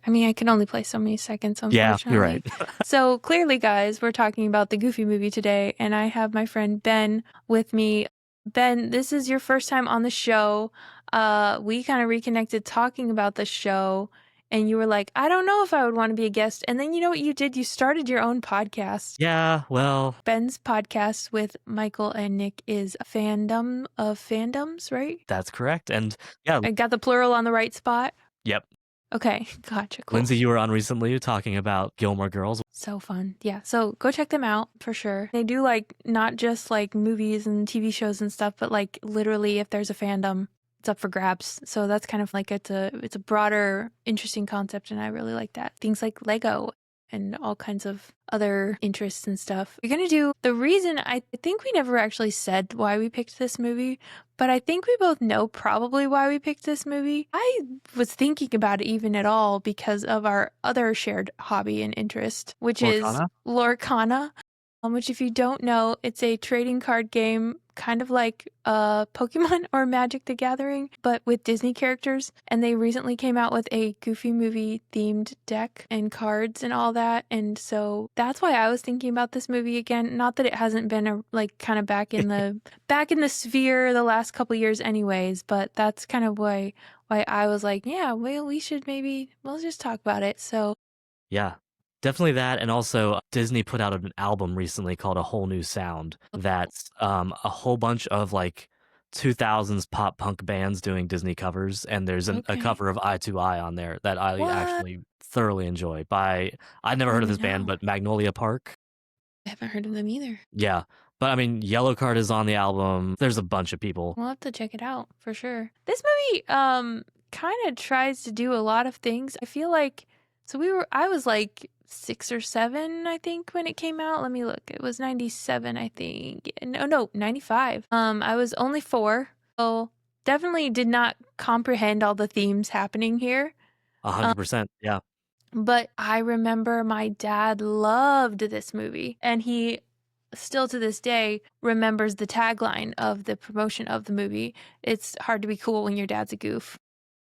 I mean, I can only play so many seconds, Yeah, unfortunately. you're right. So clearly, guys, we're talking about the Goofy movie today, and I have my friend Ben with me. Ben, this is your first time on the show. We kind of reconnected talking about the show, and you were like, I don't know if I would want to be a guest. And then you know what you did? You started your own podcast. Yeah, well, Ben's podcast with Michael and Nick is Fandom of Fandoms, right? that's correct. And yeah, I got the plural on the right spot. yep. Okay, gotcha, cool. Lyndsey, you were on recently talking about Gilmore Girls. So fun. Yeah. So go check them out for sure. They do like not just like movies and TV shows and stuff, but like literally if there's a fandom, it's up for grabs. So that's kind of like it's a broader, interesting concept, and I really like that. Things like Lego and all kinds of other interests and stuff. We're gonna do the reason I think we never actually said why we picked this movie, but I think we both know probably why we picked this movie. I was thinking about it even at all because of our other shared hobby and interest, which is Lorcana? Lorcana, which if you don't know, it's a trading card game kind of like Pokemon or Magic the Gathering, but with Disney characters. And they recently came out with a Goofy movie themed deck and cards and all that. And so that's why I was thinking about this movie again. Not that it hasn't been like kind of back in the sphere the last couple years anyways, but that's kind of why I was like, yeah, well, we'll just talk about it. So Yeah, definitely that. And also, Disney put out an album recently called A Whole New Sound that's a whole bunch of like 2000s pop punk bands doing Disney covers. And there's a okay. cover of Eye to Eye on there that I What? actually thoroughly enjoy I'd never heard of this band, No. but Magnolia Park. I haven't heard of them either. Yeah. But I mean, Yellow Card is on the album. There's a bunch of people. We'll have to check it out for sure. This movie kind of tries to do a lot of things. I feel like I was like 6 or 7, I think, when it came out. Let me look. It was 97, I think. No, 95. I was only 4. So definitely did not comprehend all the themes happening here. 100%. Yeah. But I remember my dad loved this movie, and he still to this day remembers the tagline of the promotion of the movie. It's hard to be cool when your dad's a goof.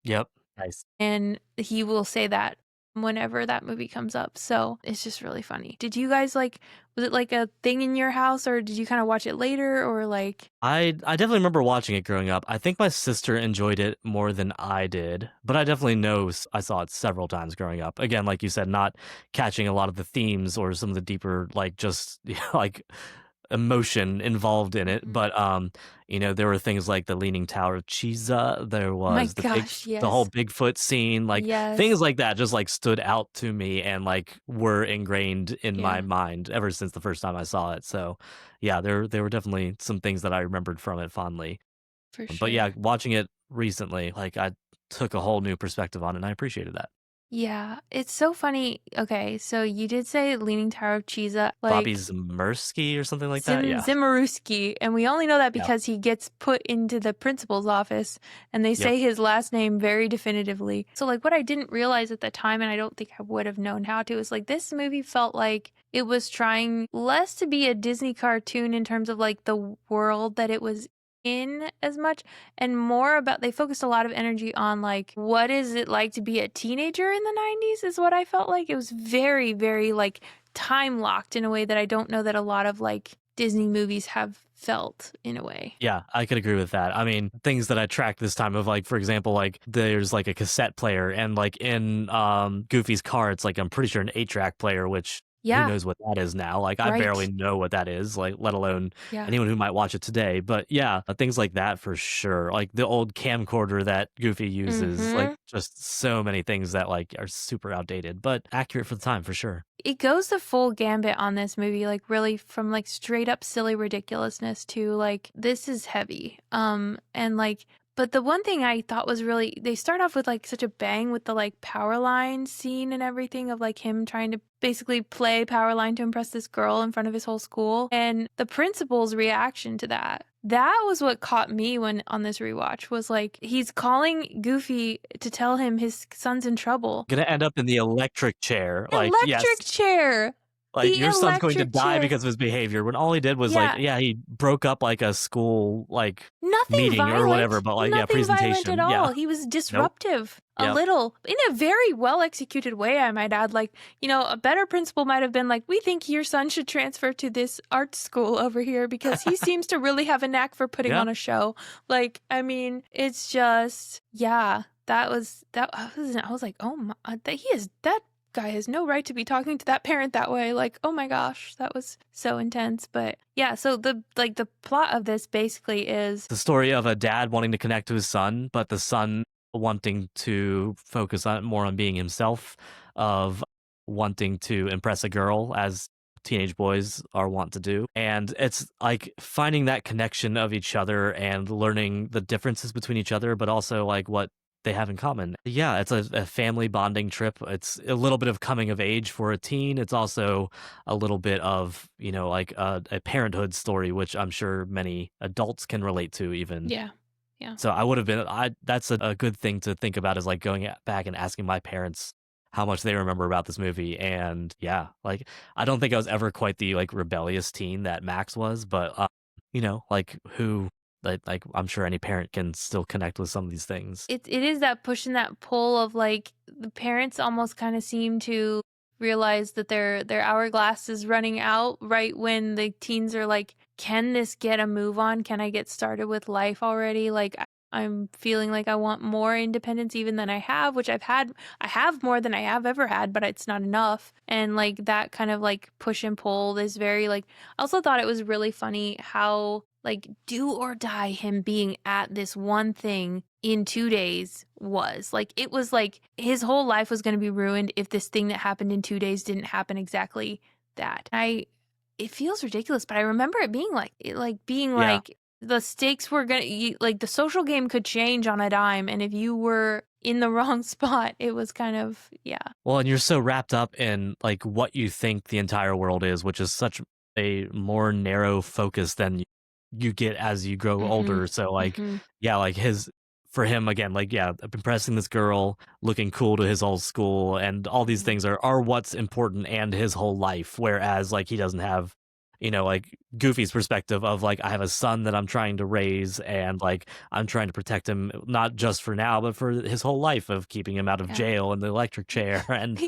Yep. Nice. And he will say that whenever that movie comes up. So it's just really funny. Did you guys was it like a thing in your house, or did you kind of watch it later, or like? I definitely remember watching it growing up. I think my sister enjoyed it more than I did, but I definitely know I saw it several times growing up. Again, like you said, not catching a lot of the themes or some of the deeper, like just like emotion involved in it. But there were things like the Leaning Tower of Pisa. There My was gosh, the whole yes. Bigfoot scene, like Yes. things like that just like stood out to me and like were ingrained in my mind ever since the first time I saw it. So yeah, there were definitely some things that I remembered from it fondly. For sure. But yeah, watching it recently, like I took a whole new perspective on it and I appreciated that. Yeah, it's so funny. Okay, so you did say Leaning Tower of Pisa, like Bobby Zimmerski or something like that. Yeah. Zimmerowski, and we only know that Yeah. because he gets put into the principal's office, and they say his last name very definitively. So, like, what I didn't realize at the time, and I don't think I would have known how to, is like this movie felt like it was trying less to be a Disney cartoon in terms of like the world that it was in as much, and more about they focused a lot of energy on like what is it like to be a teenager in the 90s is what I felt like. It was very, very like time locked in a way that I don't know that a lot of like Disney movies have felt in a way. Yeah, I could agree with that. I mean, things that I tracked this time of like, for example, like there's like a cassette player and like in Goofy's car, it's like I'm pretty sure an 8-track player, which who knows what that is now? Like I barely know what that is, like let alone anyone who might watch it today. But yeah, things like that for sure. Like the old camcorder that Goofy uses, like just so many things that like are super outdated, but accurate for the time for sure. It goes the full gambit on this movie, like really from like straight up silly ridiculousness to like this is heavy. And like but the one thing I thought was really, they start off with like such a bang with the like power line scene and everything of like him trying to basically play power line to impress this girl in front of his whole school. And the principal's reaction to that. That was what caught me when on this rewatch was like, he's calling Goofy to tell him his son's in trouble. Gonna end up in the electric chair. Electric chair. Like, The your son's going to electric die chair. because of his behavior, when all he did was, like, Yeah. yeah, he broke up, like, a school, like, Nothing meeting or whatever, violent. but, like, yeah, Nothing violent at presentation. Yeah. all. He was Nope. disruptive a Yep. little in a very well executed way, I might add. Like, a better principal might have been like, we think your son should transfer to this art school over here because he seems to really have a knack for putting Yeah. on a show. Like, I mean, it's just, yeah, that was, I was like, oh my, that guy has no right to be talking to that parent that way. Like, oh my gosh, that was so intense. But yeah, so the plot of this basically is the story of a dad wanting to connect to his son, but the son wanting to focus on more on being himself, of wanting to impress a girl, as teenage boys are wont to do. And it's like finding that connection of each other and learning the differences between each other, but also like what they have in common. Yeah, it's a family bonding trip. It's a little bit of coming of age for a teen. It's also a little bit of, like a parenthood story, which I'm sure many adults can relate to even. yeah. Yeah. So I would have been, that's a good thing to think about, is like going back and asking my parents how much they remember about this movie. And yeah, like, I don't think I was ever quite the like rebellious teen that Max was, but like who, like I'm sure any parent can still connect with some of these things. It is that push and that pull of like the parents almost kind of seem to realize that their hourglass is running out right when the teens are like, can this get a move on? Can I get started with life already? Like, I'm feeling like I want more independence even than I have, which I've had. I have more than I have ever had, but it's not enough. And like that kind of like push and pull is very like, I also thought it was really funny how like do or die him being at this one thing in 2 days was. Like, it was like his whole life was going to be ruined if this thing that happened in 2 days didn't happen exactly that. It feels ridiculous, but I remember it being like, Yeah. the stakes were like the social game could change on a dime. And if you were in the wrong spot, it was kind of, yeah. Well, and you're so wrapped up in like what you think the entire world is, which is such a more narrow focus than you get as you grow older. So like, yeah, like for him again, like, yeah, impressing this girl, looking cool to his old school, and all these things are what's important, and his whole life. Whereas like he doesn't have, like Goofy's perspective of like, I have a son that I'm trying to raise, and like I'm trying to protect him, not just for now, but for his whole life, of keeping him out of jail and the electric chair and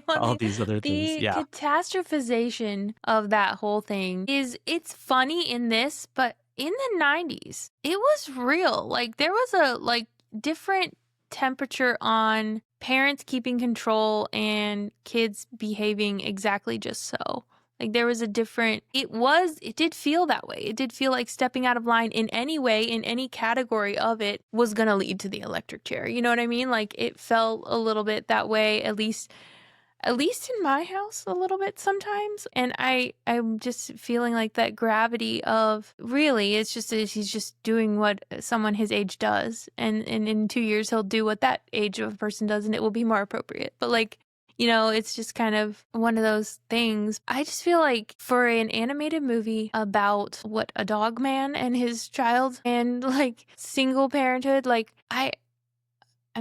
all these other things. The Yeah. catastrophization of that whole thing it's funny in this, but in the 90s, it was real. Like, there was a like different temperature on parents keeping control and kids behaving exactly just so. Like, there was a different, it did feel that way. It did feel like stepping out of line in any way, in any category of it, was going to lead to the electric chair. You know what I mean? Like, it felt a little bit that way, at least in my house a little bit sometimes. And I'm just feeling like that gravity of, really, it's just that he's just doing what someone his age does. And in 2 years, he'll do what that age of a person does, and it will be more appropriate. But like, it's just kind of one of those things. I just feel like for an animated movie about a dog man and his child and like single parenthood, like I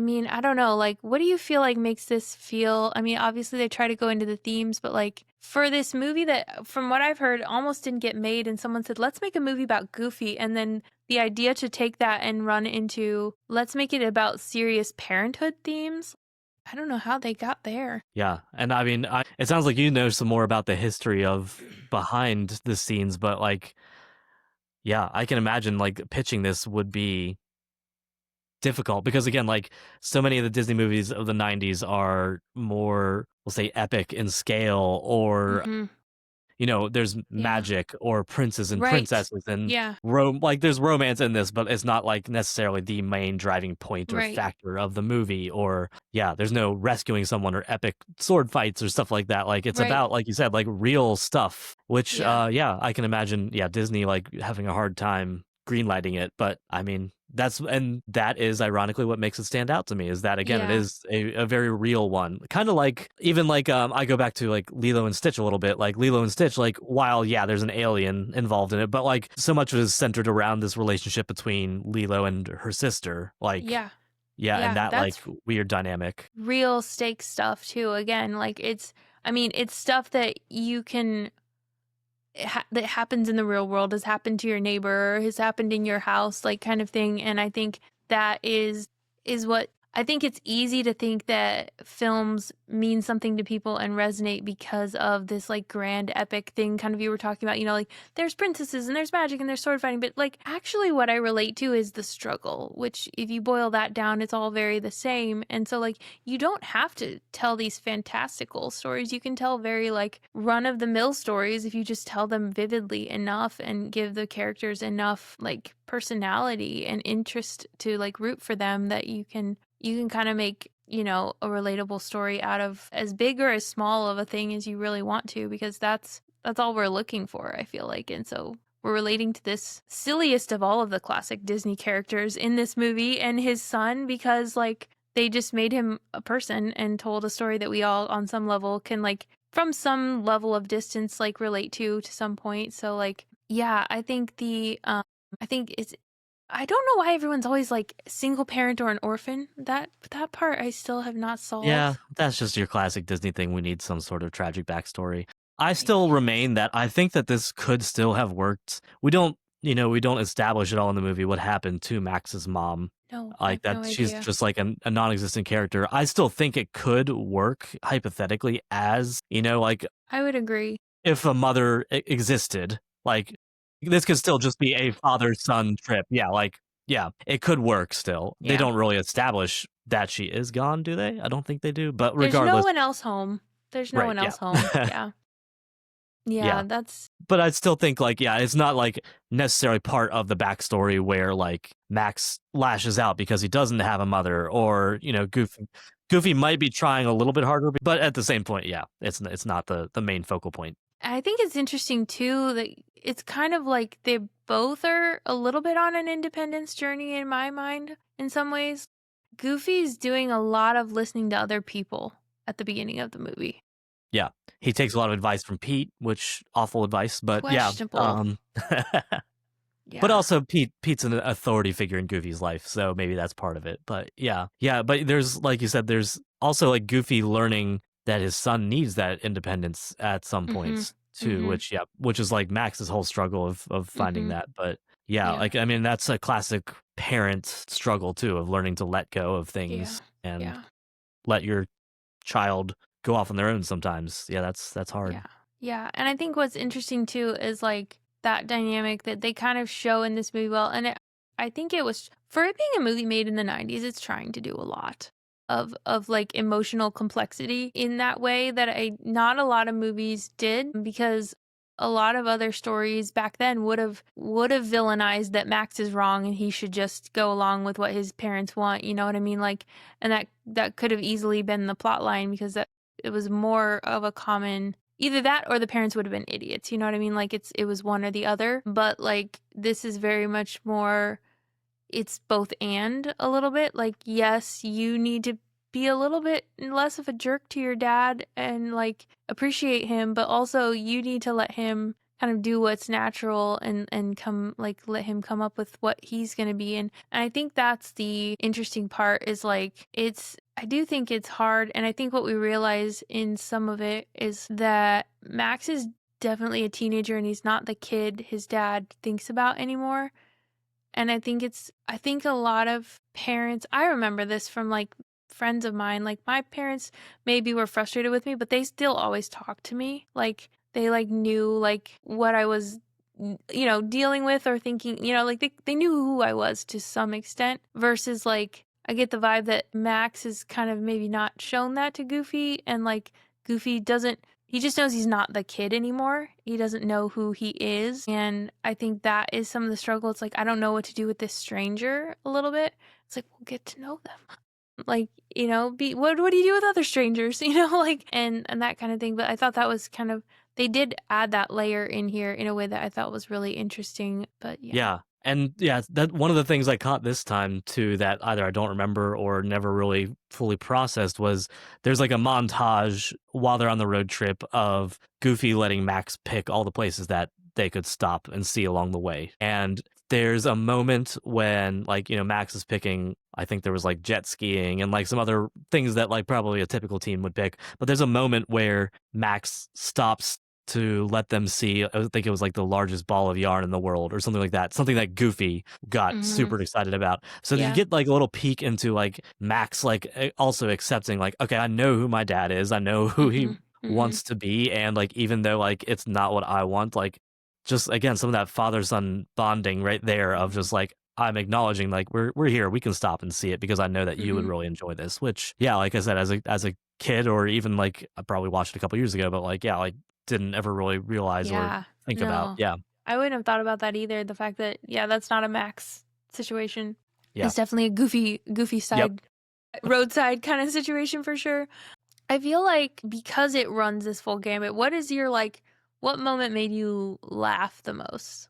mean, I don't know, like, what do you feel like makes this feel? I mean, obviously they try to go into the themes, but like for this movie that, from what I've heard, almost didn't get made, and someone said, let's make a movie about Goofy, and then the idea to take that and run into, let's make it about serious parenthood themes. I don't know how they got there. Yeah. And I mean, it sounds like you know some more about the history of behind the scenes, but like, yeah, I can imagine like pitching this would be difficult, because again, like, so many of the Disney movies of the 90s are more, we'll say, epic in scale, or there's magic or princes and princesses and like there's romance in this, but it's not like necessarily the main driving point or factor of the movie. Or there's no rescuing someone or epic sword fights or stuff like that. Like, it's about, like you said, like real stuff, which I can imagine Disney like having a hard time greenlighting it. But I mean, that is ironically what makes it stand out to me, is that, again, it is a very real one. Kind of like, even like, I go back to like Lilo and Stitch a little bit. Like Lilo and Stitch, like, while there's an alien involved in it, but like so much of it is centered around this relationship between Lilo and her sister. Like, and that like weird dynamic. Real stake stuff too. Again, like, I mean, it's stuff that you can that happens in the real world, has happened to your neighbor, has happened in your house, like kind of thing. And I think that is what I think it's easy to think that films mean something to people and resonate because of this like grand epic thing kind of you were talking about, like there's princesses and there's magic and there's sword fighting, but like actually what I relate to is the struggle, which if you boil that down, it's all very the same. And so like you don't have to tell these fantastical stories. You can tell very like run of the mill stories if you just tell them vividly enough and give the characters enough like personality and interest to like root for them that you can kind of make, a relatable story out of as big or as small of a thing as you really want to, because that's all we're looking for, I feel like. And so we're relating to this silliest of all of the classic Disney characters in this movie and his son, because like they just made him a person and told a story that we all on some level can like from some level of distance like relate to some point. So like, yeah, I think I think it's I don't know why everyone's always like single parent or an orphan. That part I still have not solved. Yeah, that's just your classic Disney thing. We need some sort of tragic backstory. I still remain that I think that this could still have worked. We don't establish at all in the movie what happened to Max's mom. No, Like I have that no she's idea. just like a non-existent character. I still think it could work hypothetically as, like I would agree. if a mother existed, like this could still just be a father-son trip. Yeah, like yeah, it could work still. They Yeah. don't really establish that she is gone, do they? I don't think they do. But There's no regardless, one else home. There's no right, one yeah. else home. Yeah. Yeah, Yeah. that's But I still think like, yeah, it's not like necessarily part of the backstory where like Max lashes out because he doesn't have a mother, or, Goofy might be trying a little bit harder, but at the same point, yeah, it's not the main focal point. I think it's interesting too that it's kind of like they both are a little bit on an independence journey in my mind in some ways. Goofy's doing a lot of listening to other people at the beginning of the movie. Yeah. He takes a lot of advice from Pete, which awful advice, but yeah. Questionable. But Yeah. also Pete's an authority figure in Goofy's life, so maybe that's part of it. But yeah. Yeah, but there's, like you said, there's also like Goofy learning that his son needs that independence at some points too, which is like Max's whole struggle of finding that. But yeah, like I mean that's a classic parent struggle too, of learning to let go of things and let your child go off on their own sometimes. Yeah, that's hard. Yeah. And I think what's interesting too is like that dynamic that they kind of show in this movie well. And I think it was, for it being a movie made in the 90s, it's trying to do a lot of like emotional complexity in that way that not a lot of movies did, because a lot of other stories back then would have villainized that Max is wrong and he should just go along with what his parents want, you know what I mean? Like, and that could have easily been the plot line, because it was more of a common, either that or the parents would have been idiots, you know what I mean? Like it was one or the other. But like this is very much more, it's both and a little bit. Like, yes, you need to be a little bit less of a jerk to your dad and like appreciate him, but also you need to let him kind of do what's natural and come, like, let him come up with what he's going to be. And I think that's the interesting part, is like I do think it's hard. And I think what we realize in some of it is that Max is definitely a teenager and he's not the kid his dad thinks about anymore. And I think a lot of parents, I remember this from like friends of mine, like my parents maybe were frustrated with me, but they still always talked to me. Like they like knew like what I was, dealing with or thinking, like they knew who I was to some extent, versus like I get the vibe that Max is kind of maybe not shown that to Goofy, and like Goofy doesn't, he just knows he's not the kid anymore. He doesn't know who he is. And I think that is some of the struggle. It's like, I don't know what to do with this stranger a little bit. It's like, we'll get to know them. Like, what do you do with other strangers? Like, and that kind of thing. But I thought that was kind of, they did add that layer in here in a way that I thought was really interesting. But yeah. Yeah. And yeah, that one of the things I caught this time too that either I don't remember or never really fully processed was there's like a montage while they're on the road trip of Goofy letting Max pick all the places that they could stop and see along the way. And there's a moment when like, Max is picking, I think there was like jet skiing and like some other things that like probably a typical teen would pick. But there's a moment where Max stops to let them see, I think it was like the largest ball of yarn in the world or something like that. Something that Goofy got Mm-hmm. super excited about. So you Yeah. get like a little peek into like Max like also accepting like, okay, I know who my dad is. I know who he Mm-hmm. Mm-hmm. wants to be. And like even though like it's not what I want, like just again some of that father son bonding right there of just like I'm acknowledging like we're here, we can stop and see it because I know that you would Mm-hmm. really enjoy this. Which yeah, like I said, as a kid or even like I probably watched it a couple years ago, but like yeah, like didn't ever really realize or Yeah. think about. No. Yeah, I wouldn't have thought about that either. The fact that, yeah, that's not a Max situation. yeah, It's definitely a goofy yep. side, roadside kind of situation for sure. I feel like because it runs this full gamut, what is your like, what moment made you laugh the most?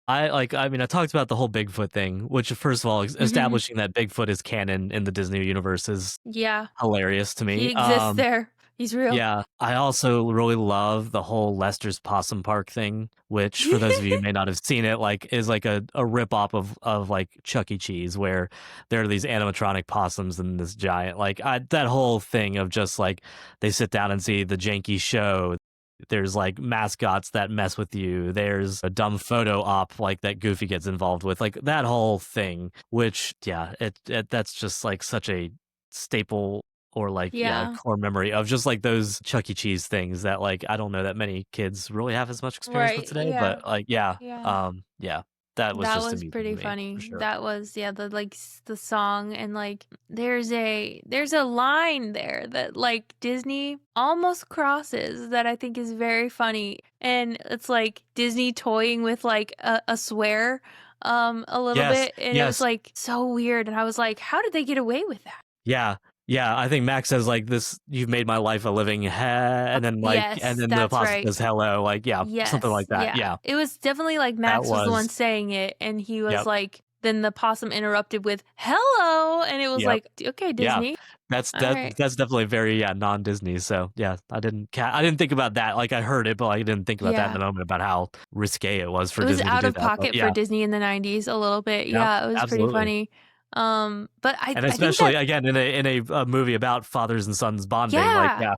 I mean, I talked about the whole Bigfoot thing, which first of all, Mm-hmm. establishing that Bigfoot is canon in the Disney universe is Yeah. hilarious to He me. exists there. He's real. Yeah, I also really love the whole Lester's Possum Park thing, which for those of you who may not have seen it, like is like a rip off of like Chuck E. Cheese, where there are these animatronic possums and this giant that whole thing of just like they sit down and see the janky show. There's like mascots that mess with you. There's a dumb photo op like that Goofy gets involved with, like that whole thing. Which yeah, it that's just like such a staple or like yeah Yeah. core memory of just like those Chuck E. Cheese things that like I don't know that many kids really have as much experience with Right. today, Yeah. but like yeah, Yeah. yeah, that was That just was amusing to pretty me for funny. sure. That was, yeah, the like the song, and like there's a line there that like Disney almost crosses that I think is very funny. And it's like Disney toying with like a swear a little Yes, bit, and it was yes, like so weird, and I was like, how did they get away with that? yeah, yeah. I think Max says like this, "You've made my life a living," and then and Yes, then the that's possum right. says hello, like yeah, something Yes, like that. yeah. Yeah, It was definitely like that Max was the one was saying it, and he was yep, like, then the possum interrupted with "Hello," and it was yep. like, okay, Yeah, Disney. All that right. that's definitely very yeah non-Disney. So yeah, I didn't think about that. Like I heard it, but I didn't think about that in Yeah. the moment about how risque it was It for was Disney to out do of that. But pocket for yeah, Disney in the 90s a little bit. yep, Yeah, it was pretty absolutely. funny. But And I think that, especially again in a movie about fathers and sons bonding, like yeah. yeah,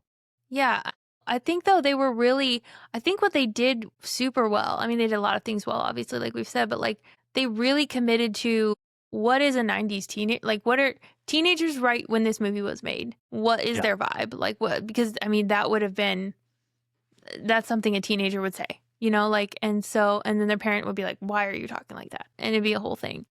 Yeah. I think though they were really, I think what they did super well. I mean, they did a lot of things well, obviously, like we've said, but like they really committed to what is a 90s teenage, like what are teenagers right when this movie was made? What is yeah, their vibe? Like what, because I mean, that would have been, that's something a teenager would say, like, and so, and then their parent would be like, why are you talking like that? And it'd be a whole thing.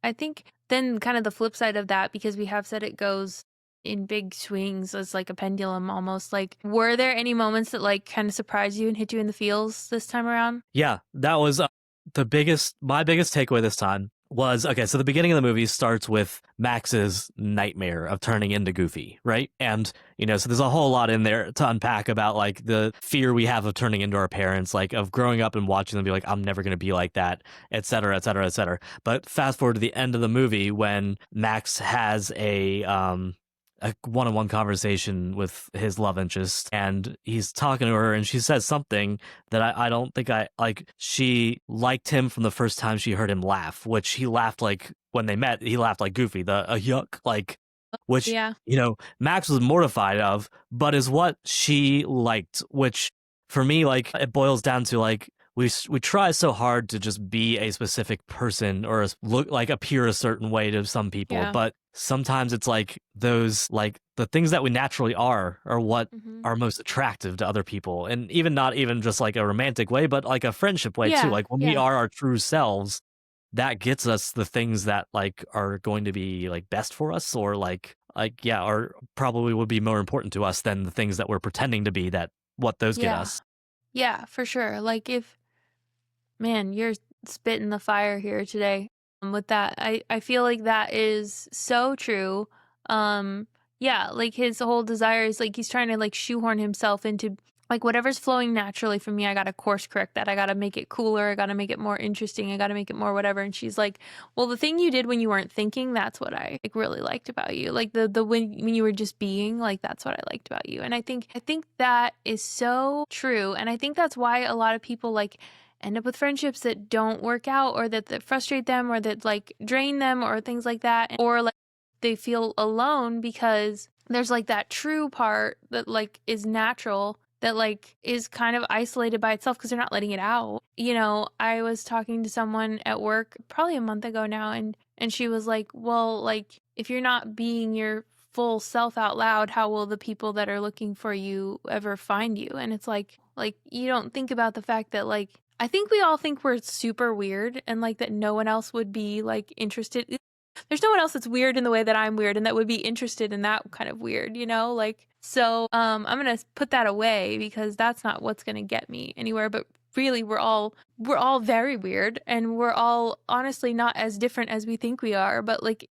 I think then kind of the flip side of that, because we have said it goes in big swings as like a pendulum almost, like were there any moments that like kind of surprised you and hit you in the feels this time around? yeah. That was my biggest takeaway this time was okay. So the beginning of the movie starts with Max's nightmare of turning into Goofy, right? And so there's a whole lot in there to unpack about like the fear we have of turning into our parents, like of growing up and watching them be like, I'm never going to be like that, et cetera, et cetera, et cetera. But fast forward to the end of the movie when Max has a one-on-one conversation with his love interest and he's talking to her and she says something that I don't think I like. She liked him from the first time she heard him laugh, which he laughed like when they met, he laughed like Goofy, the a yuck, like, which, Yeah. Max was mortified of, but is what she liked, which for me, like, it boils down to like, we try so hard to just be a specific person or look like appear a certain way to some people, Yeah. but sometimes it's like those like the things that we naturally are what Hmm. are most attractive to other people, and even not even just like a romantic way but like a friendship way too, Yeah. like when we Yeah. are our true selves, that gets us the things that like are going to be like best for us or like yeah, or probably would be more important to us than the things that we're pretending to be, that what those get Yeah. us. Yeah, for sure. Like if, man, you're spitting the fire here today. With that, I feel like that is so true. Um, yeah, like his whole desire is like he's trying to like shoehorn himself into like whatever's flowing naturally for me. I gotta course correct that. I gotta make it cooler. I gotta make it more interesting. I gotta make it more whatever. And she's like, well, the thing you did when you weren't thinking, that's what I like really liked about you. Like the when you were just being, like that's what I liked about you. And I think that is so true. And I think that's why a lot of people like end up with friendships that don't work out, or that frustrate them, or that like drain them, or things like that, or like they feel alone because there's like that true part that like is natural that like is kind of isolated by itself because they're not letting it out. You know, I was talking to someone at work probably a month ago now, and she was like, well, like if you're not being your full self out loud, how will the people that are looking for you ever find you? And it's like you don't think about the fact that like I think we all think we're super weird and like that no one else would be like interested. There's no one else that's weird in the way that I'm weird and that would be interested in that kind of weird, you know? Like, so I'm going to put that away because that's not what's going to get me anywhere. But really, we're all very weird, and we're all honestly not as different as we think we are. But like,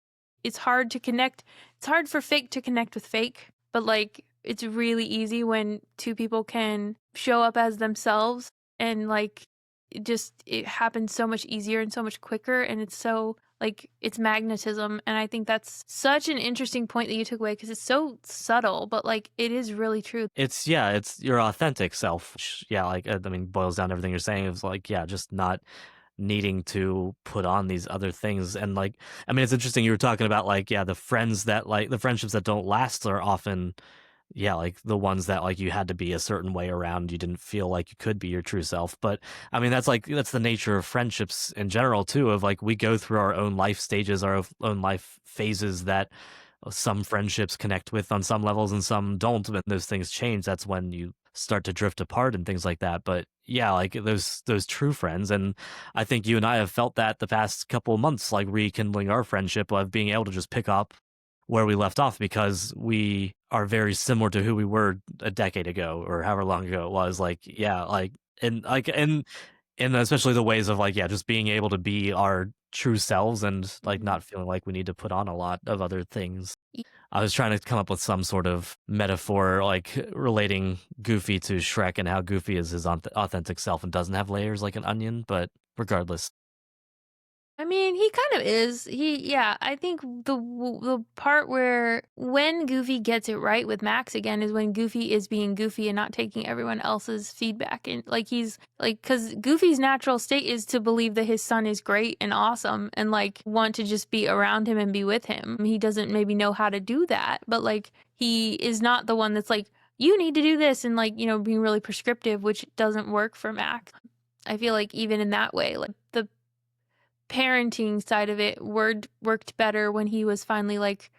it's hard to connect. It's hard for fake to connect with fake, but like, it's really easy when two people can show up as themselves, and like, it happens so much easier and so much quicker, and it's so like it's magnetism. And I think that's such an interesting point that you took away because it's so subtle, but like it is really true. It's your authentic self, which, like I mean, boils down to everything you're saying. Is like, just not needing to put on these other things. And like, I mean, it's interesting you were talking about like, the friends that like the friendships that don't last are often like the ones that like you had to be a certain way around, you didn't feel like you could be your true self. But I mean, that's the nature of friendships in general too, of like we go through our own life stages, our own life phases that some friendships connect with on some levels and some don't. When those things change, that's when you start to drift apart and things like that. But like those true friends, and I think you and I have felt that the past couple of months, like rekindling our friendship of being able to just pick up where we left off because we are very similar to who we were a decade ago or however long ago it was. Like, and especially the ways of like, just being able to be our true selves and like not feeling like we need to put on a lot of other things. I was trying to come up with some sort of metaphor, like relating Goofy to Shrek and how Goofy is his authentic self and doesn't have layers like an onion, but regardless. I mean, he kind of is. I think the part where when Goofy gets it right with Max again is when Goofy is being Goofy and not taking everyone else's feedback. And like he's like, because Goofy's natural state is to believe that his son is great and awesome and like want to just be around him and be with him. He doesn't maybe know how to do that, but like he is not the one that's like, you need to do this and like, you know, being really prescriptive, which doesn't work for Max. I feel like even in that way, like the parenting side of it worked better when he was finally like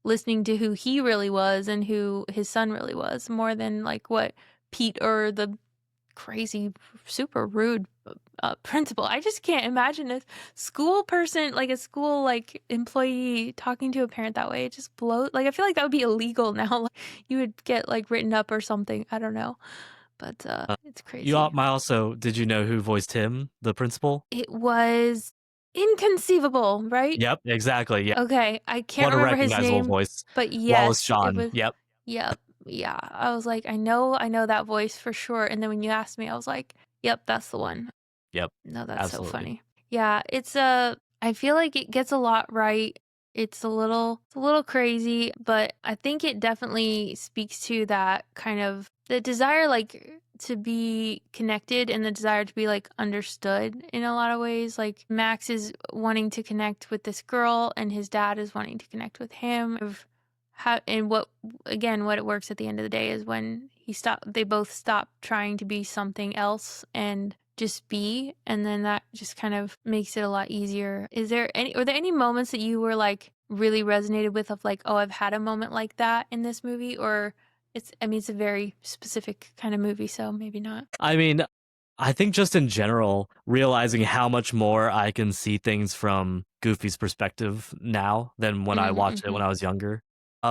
listening to who he really was and who his son really was, more than like what Pete or the crazy super rude principal. I just can't imagine a school person, like a school like employee, talking to a parent that way. It just blows. Like I feel like that would be illegal now. Like, you would get like written up or something. I don't know, but it's crazy. Did you know who voiced him, the principal? It was Inconceivable, right? Yep, exactly. Yeah. Okay, I can't remember his name, voice. but Wallace yes, it Shawn. was. Yep. Yep, yeah. I was like, I know that voice for sure. And then when you asked me, I was like, yep, that's the one. Yep. No, that's absolutely. so funny. Yeah, it's I feel like it gets a lot right. It's a little crazy, but I think it definitely speaks to that kind of the desire like to be connected and the desire to be like understood in a lot of ways. Like Max is wanting to connect with this girl and his dad is wanting to connect with him. And what it works at the end of the day is when they both stop trying to be something else and just be, and then that just kind of makes it a lot easier. Were there any moments that you were like really resonated with of like, oh, I've had a moment like that in this movie? Or it's a very specific kind of movie, so maybe not. I mean, I think just in general, realizing how much more I can see things from Goofy's perspective now than when I watched it when I was younger.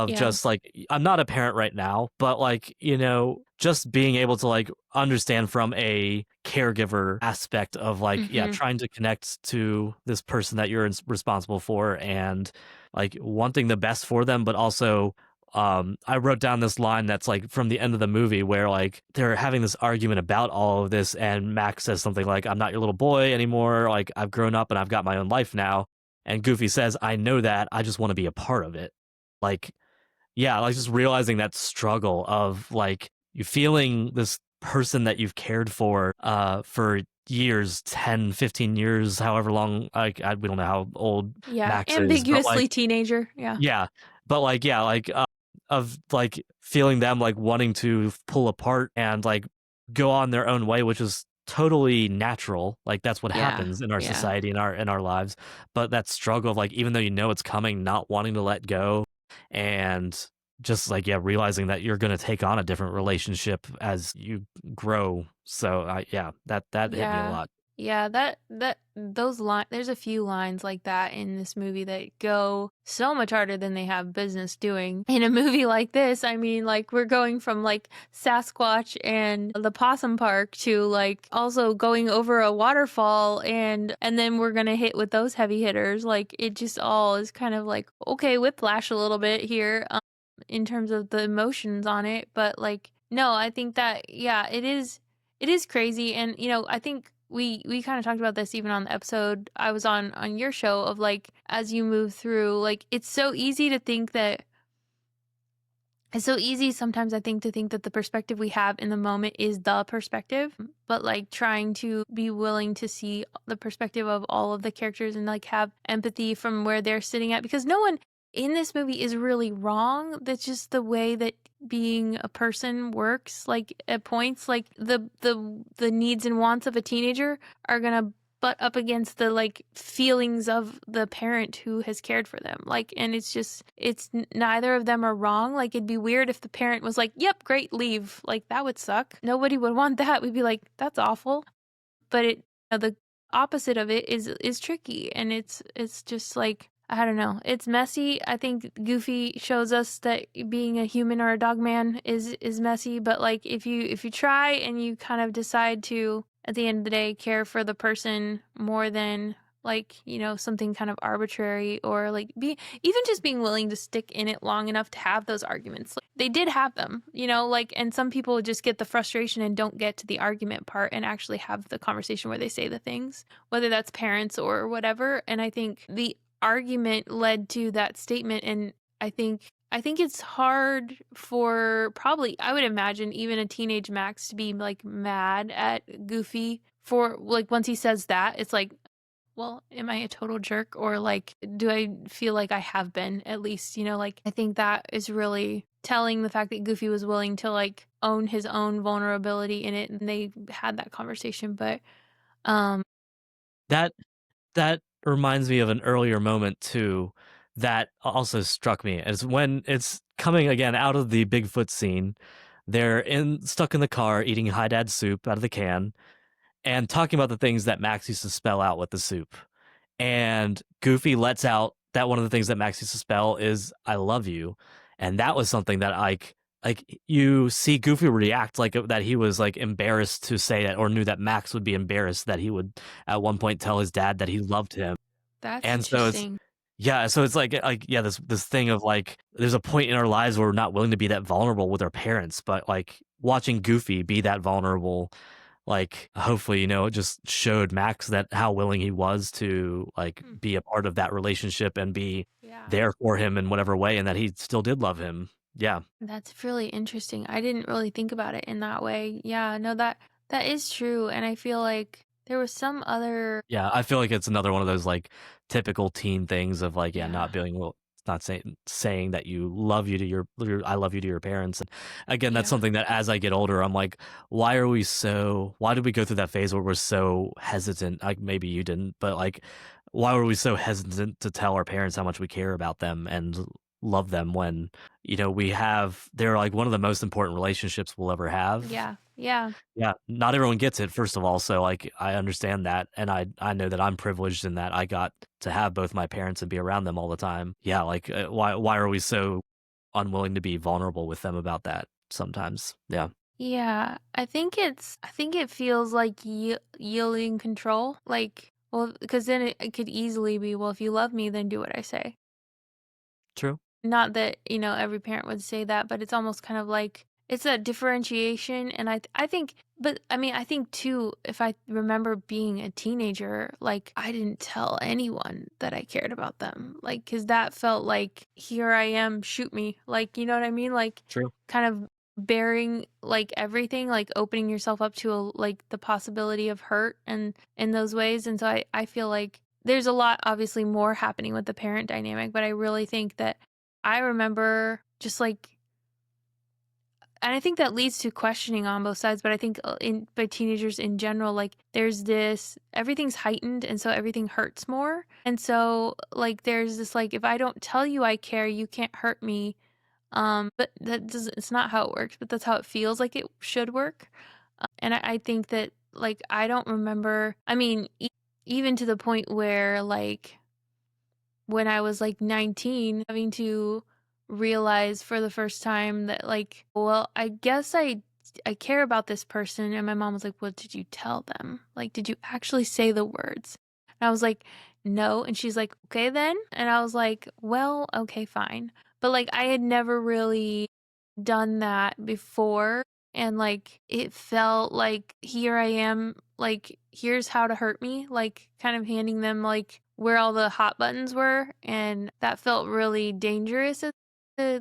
Just like, I'm not a parent right now, but like, you know, just being able to like understand from a caregiver aspect of like, trying to connect to this person that you're responsible for and like wanting the best for them, but also I wrote down this line that's like from the end of the movie where like they're having this argument about all of this and Max says something like, I'm not your little boy anymore, like I've grown up and I've got my own life now, and Goofy says, I know that, I just want to be a part of it. Like, like just realizing that struggle of like you feeling this person that you've cared for years, 10, 15 years, however long, like we don't know how old Yeah, Max is, but ambiguously like teenager. Yeah. yeah, but like yeah, like of like feeling them like wanting to pull apart and like go on their own way, which is totally natural. Like that's what Yeah. happens in our Yeah. society, in our lives. But that struggle of like even though you know it's coming, not wanting to let go, and just like yeah, realizing that you're gonna take on a different relationship as you grow. So I yeah, that hit me a Yeah. lot. Yeah, that those line there's a few lines like that in this movie that go so much harder than they have business doing. In a movie like this, I mean, like we're going from like Sasquatch and the possum park to like also going over a waterfall and then we're going to hit with those heavy hitters. Like it just all is kind of like okay, whiplash a little bit here in terms of the emotions on it, but like no, I think that yeah, it is crazy, and I think we kind of talked about this even on the episode I was on your show of like as you move through, like it's so easy to think that it's so easy sometimes I think to think that the perspective we have in the moment is the perspective, but like trying to be willing to see the perspective of all of the characters and like have empathy from where they're sitting at because no one in this movie is really wrong. That's just the way that being a person works. Like at points, like the needs and wants of a teenager are gonna butt up against the like feelings of the parent who has cared for them. Like, and it's neither of them are wrong. Like, it'd be weird if the parent was like, "Yep, great, leave." Like, that would suck. Nobody would want that. We'd be like, "That's awful." But the opposite of it is tricky, and it's just like I don't know. It's messy. I think Goofy shows us that being a human or a dog man is messy, but like if you try and you kind of decide to at the end of the day care for the person more than like, something kind of arbitrary or like be even just being willing to stick in it long enough to have those arguments. Like, they did have them, like and some people just get the frustration and don't get to the argument part and actually have the conversation where they say the things, whether that's parents or whatever. And I think the argument led to that statement and I think it's hard for probably I would imagine even a teenage Max to be like mad at Goofy for like once he says that it's like well am I a total jerk or like do I feel like I have been at least like I think that is really telling the fact that Goofy was willing to like own his own vulnerability in it and they had that conversation but um That that reminds me of an earlier moment too that also struck me is when it's coming again out of the Bigfoot scene. They're stuck in the car eating High Dad soup out of the can and talking about the things that Max used to spell out with the soup. And Goofy lets out that one of the things that Max used to spell is "I love you," and that was something that like you see Goofy react like that he was like embarrassed to say that or knew that Max would be embarrassed that he would at one point tell his dad that he loved him. that's And so it's interesting. yeah, so it's like yeah, this thing of like there's a point in our lives where we're not willing to be that vulnerable with our parents, but like watching Goofy be that vulnerable, like hopefully, it just showed Max that how willing he was to like Hmm. be a part of that relationship and be Yeah. there for him in whatever way and that he still did love him. Yeah. That's really interesting. I didn't really think about it in that way. Yeah, no, that is true. And I feel like there was some other Yeah, I feel like it's another one of those like typical teen things of like, yeah, yeah, not being well, not saying that you love you to I love you to your parents. And again, that's yeah, something that as I get older, I'm like, why did we go through that phase where we're so hesitant? Like maybe you didn't, but like, why were we so hesitant to tell our parents how much we care about them and love them when, they're like one of the most important relationships we'll ever have. yeah, yeah, Yeah, not everyone gets it, first of all, so, like, I understand that, and I know that I'm privileged in that I got to have both my parents and be around them all the time. Yeah, like, why are we so unwilling to be vulnerable with them about that sometimes? Yeah. yeah. I think it feels like yielding control. Like, well, because then it could easily be, well, if you love me, then do what I say. True. Not that, every parent would say that, but it's almost kind of like it's that differentiation and I think but I mean, I think too if I remember being a teenager, like I didn't tell anyone that I cared about them. Like cuz that felt like here I am, shoot me. Like, you know what I mean? Like True. kind of bearing like everything, like opening yourself up to like the possibility of hurt and in those ways. And so I feel like there's a lot obviously more happening with the parent dynamic, but I really think that I remember just like, and I think that leads to questioning on both sides, but I think by teenagers in general, like there's this, everything's heightened and so everything hurts more. And so like there's this like, if I don't tell you I care, you can't hurt me. But that doesn't, it's not how it works, but that's how it feels like it should work. And I think that like I don't remember, I mean, even to the point where like when I was like 19, having to realize for the first time that like, well, I guess I care about this person. And my mom was like, "What did you tell them? Like, did you actually say the words?" And I was like, "No." And she's like, "Okay then." And I was like, "Well, okay, fine." But like I had never really done that before, and like it felt like here I am, like here's how to hurt me, like kind of handing them like where all the hot buttons were, and that felt really dangerous at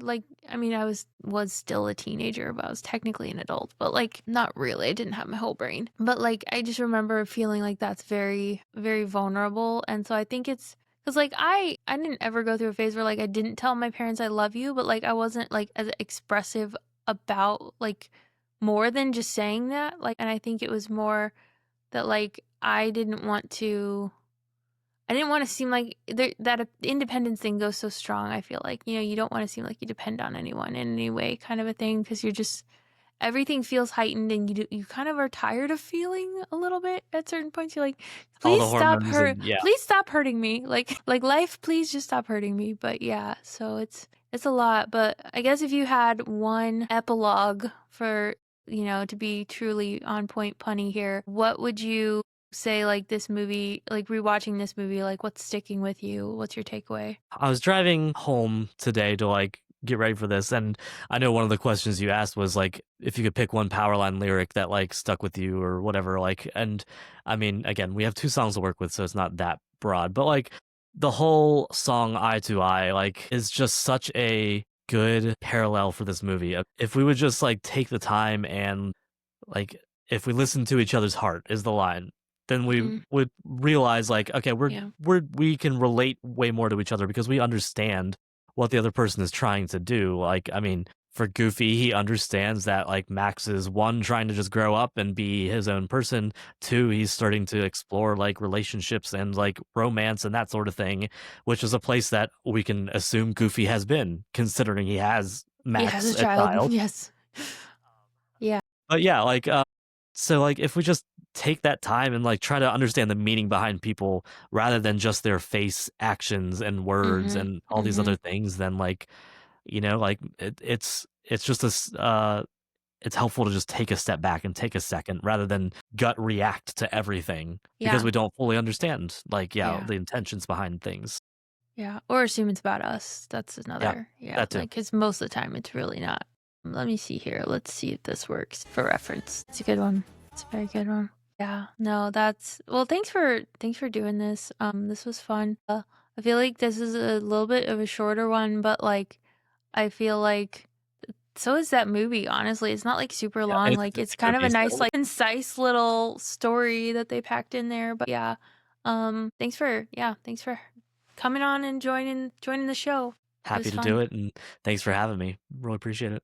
like I mean I was still a teenager, but I was technically an adult, but like not really. I didn't have my whole brain. But like I just remember feeling like that's very very vulnerable, and so I think it's because like I didn't ever go through a phase where like I didn't tell my parents I love you, but like I wasn't like as expressive about like more than just saying that. Like, and I think it was more that like I didn't want to seem like that independence thing goes so strong. I feel like, you know, you don't want to seem like you depend on anyone in any way, kind of a thing, because you're just everything feels heightened, and you kind of are tired of feeling a little bit at certain points. You're like, All the hormones and yeah. please stop hurting me. Like life, please just stop hurting me. But yeah, so it's a lot. But I guess if you had one epilogue for, you know, to be truly on point punny here, what would you say like this movie, like rewatching this movie, like what's sticking with you? What's your takeaway? I was driving home today to like get ready for this, and I know one of the questions you asked was like if you could pick one Powerline lyric that like stuck with you or whatever. Like, and I mean, again, we have two songs to work with, so it's not that broad, but like the whole song "Eye to Eye" like is just such a good parallel for this movie. If we would just like take the time and like if we listen to each other's heart is the line, then we Mm, would realize like, okay, yeah. we can relate way more to each other because we understand what the other person is trying to do. Like, I mean, for Goofy, he understands that like Max is one trying to just grow up and be his own person. Two, he's starting to explore like relationships and like romance and that sort of thing, which is a place that we can assume Goofy has been, considering he has Yeah, as Max, a a child. child. Yes. Yeah. But yeah, like so like if we just take that time and like try to understand the meaning behind people rather than just their face actions and words Mhm. and all these other Mhm. things, then like, you know, like it's just this it's helpful to just take a step back and take a second rather than gut react to everything because Yeah. we don't fully understand like yeah, Yeah. the intentions behind things. Yeah. Or assume it's about us. That's Yeah, another. Yeah. that too. Like, because most of the time it's really not. Let me see here. Let's see if this works for reference. It's a good one. It's a very good one. Yeah. No, that's well. Thanks for doing this. This was fun. I feel like this is a little bit of a shorter one, but like, I feel like so is that movie. Honestly, it's not like super Yeah, long. it's Like, it's it's a good kind of a piece. nice, like concise little story that they packed in there. But yeah. Thanks for coming on and joining the show. It Happy was to do fun. it and thanks for having me. Really appreciate it.